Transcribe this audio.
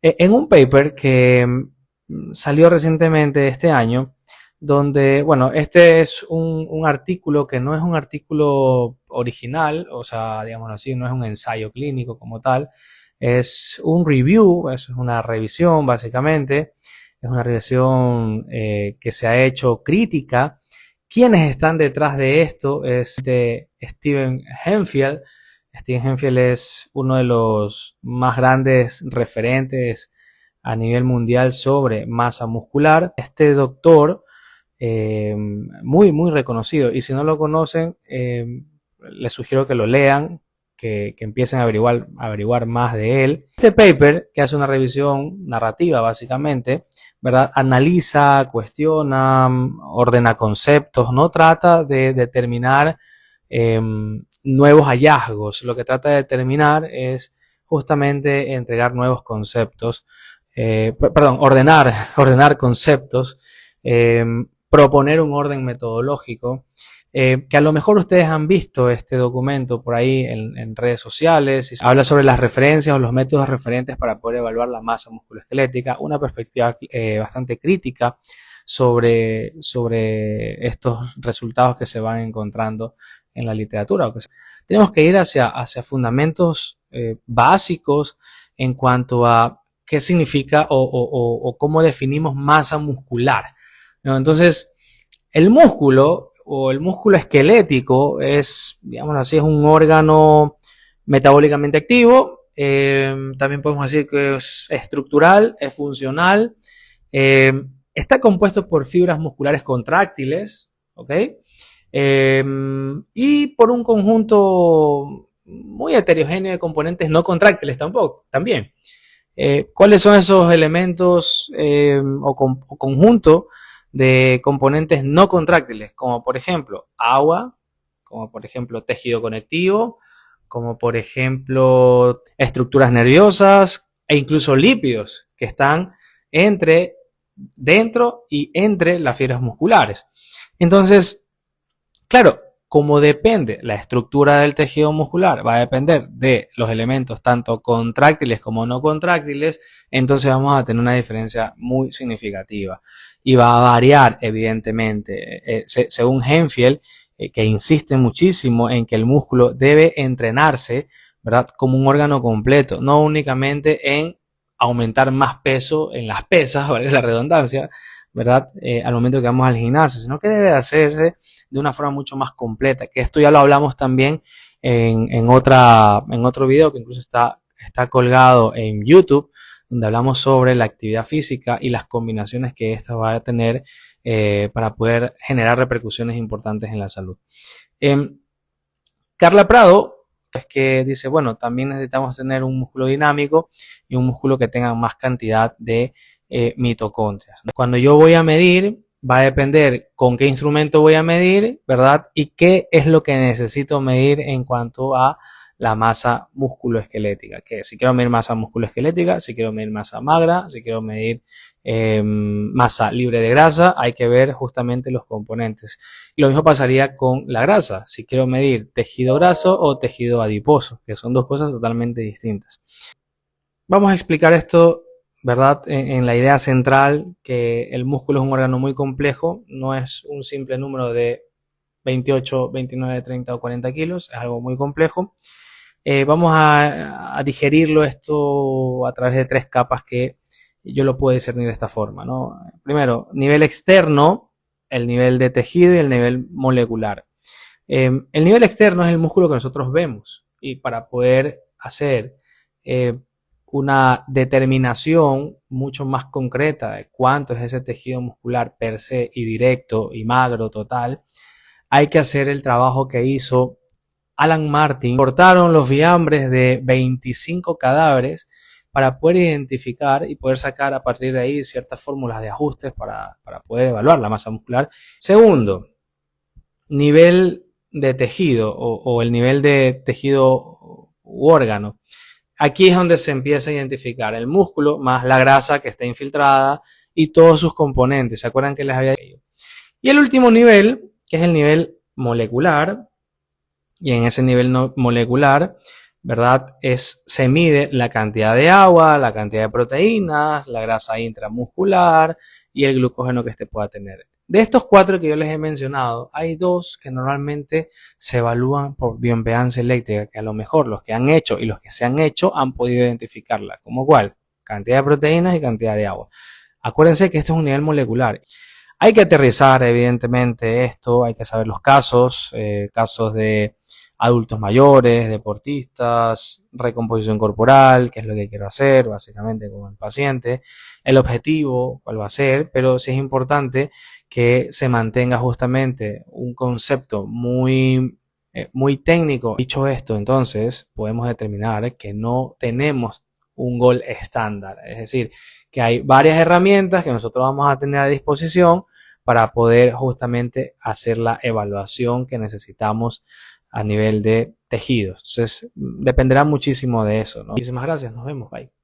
En un paper que salió recientemente este año, donde, bueno, este es un artículo que no es un artículo original, o sea, digamos así, no es un ensayo clínico como tal, es un review, es una revisión básicamente, es una revisión que se ha hecho crítica. ¿Quiénes están detrás de esto? Es de Steven Hemphill. Steven Hemphill es uno de los más grandes referentes a nivel mundial sobre masa muscular. Este doctor, muy reconocido, y si no lo conocen, les sugiero que lo lean, que empiecen a averiguar más de él. Este paper, que hace una revisión narrativa básicamente, ¿verdad? Analiza, cuestiona, ordena conceptos, no trata de determinar nuevos hallazgos, lo que trata de determinar es justamente entregar nuevos conceptos, ordenar conceptos, proponer un orden metodológico, que a lo mejor ustedes han visto este documento por ahí en redes sociales. Habla sobre las referencias o los métodos referentes para poder evaluar la masa musculoesquelética, una perspectiva bastante crítica sobre estos resultados que se van encontrando en la literatura. Tenemos que ir hacia fundamentos básicos en cuanto a qué significa o cómo definimos masa muscular, ¿no? Entonces, el músculo o el músculo esquelético es, digamos así, es un órgano metabólicamente activo. También podemos decir que es estructural, es funcional. Está compuesto por fibras musculares contráctiles, ¿ok? Y por un conjunto muy heterogéneo de componentes no contráctiles también. ¿Cuáles son esos elementos o conjunto de componentes no contráctiles? Como por ejemplo agua, como por ejemplo tejido conectivo, como por ejemplo estructuras nerviosas e incluso lípidos que están dentro y entre las fibras musculares. Entonces, claro, como depende la estructura del tejido muscular, va a depender de los elementos tanto contráctiles como no contráctiles, entonces vamos a tener una diferencia muy significativa y va a variar evidentemente. Según Hemphill, que insiste muchísimo en que el músculo debe entrenarse, ¿verdad?, como un órgano completo, no únicamente en aumentar más peso en las pesas, valga la redundancia, ¿verdad?, al momento que vamos al gimnasio, sino que debe hacerse de una forma mucho más completa, que esto ya lo hablamos también en otro video que incluso está colgado en YouTube, donde hablamos sobre la actividad física y las combinaciones que ésta va a tener para poder generar repercusiones importantes en la salud. Carla Prado es que dice, bueno, también necesitamos tener un músculo dinámico y un músculo que tenga más cantidad de mitocondrias. Cuando yo voy a medir, va a depender con qué instrumento voy a medir, ¿verdad? Y qué es lo que necesito medir en cuanto a la masa musculoesquelética. Que si quiero medir masa musculoesquelética, si quiero medir masa magra, si quiero medir masa libre de grasa, hay que ver justamente los componentes. Y lo mismo pasaría con la grasa, si quiero medir tejido graso o tejido adiposo, que son dos cosas totalmente distintas. Vamos a explicar esto, ¿verdad?, en la idea central, que el músculo es un órgano muy complejo, no es un simple número de 28, 29, 30 o 40 kilos, es algo muy complejo. Vamos a digerirlo esto a través de 3 capas que yo lo puedo discernir de esta forma, ¿no? Primero, nivel externo, el nivel de tejido y el nivel molecular. El nivel externo es el músculo que nosotros vemos, y para poder hacer una determinación mucho más concreta de cuánto es ese tejido muscular per se y directo y magro total, hay que hacer el trabajo que hizo Alan Martin. Cortaron los fiambres de 25 cadáveres para poder identificar y poder sacar a partir de ahí ciertas fórmulas de ajustes para poder evaluar la masa muscular. Segundo, nivel de tejido o el nivel de tejido u órgano. Aquí es donde se empieza a identificar el músculo más la grasa que está infiltrada y todos sus componentes. ¿Se acuerdan que les había dicho? Y el último nivel, que es el nivel molecular, y en ese nivel molecular ¿verdad? Se mide la cantidad de agua, la cantidad de proteínas, la grasa intramuscular y el glucógeno que este pueda tener. De estos 4 que yo les he mencionado, hay 2 que normalmente se evalúan por bioimpedancia eléctrica, que a lo mejor los que han hecho y los que se han hecho han podido identificarla. ¿Como cuál? Cantidad de proteínas y cantidad de agua. Acuérdense que esto es un nivel molecular. Hay que aterrizar, evidentemente, esto, hay que saber los casos, casos de adultos mayores, deportistas, recomposición corporal, qué es lo que quiero hacer, básicamente con el paciente, el objetivo, cuál va a ser, pero sí es importante que se mantenga justamente un concepto muy técnico. Dicho esto, entonces, podemos determinar que no tenemos un gol estándar, es decir, que hay varias herramientas que nosotros vamos a tener a disposición para poder justamente hacer la evaluación que necesitamos a nivel de tejidos. Entonces, dependerá muchísimo de eso, ¿no? Muchísimas gracias, nos vemos, bye.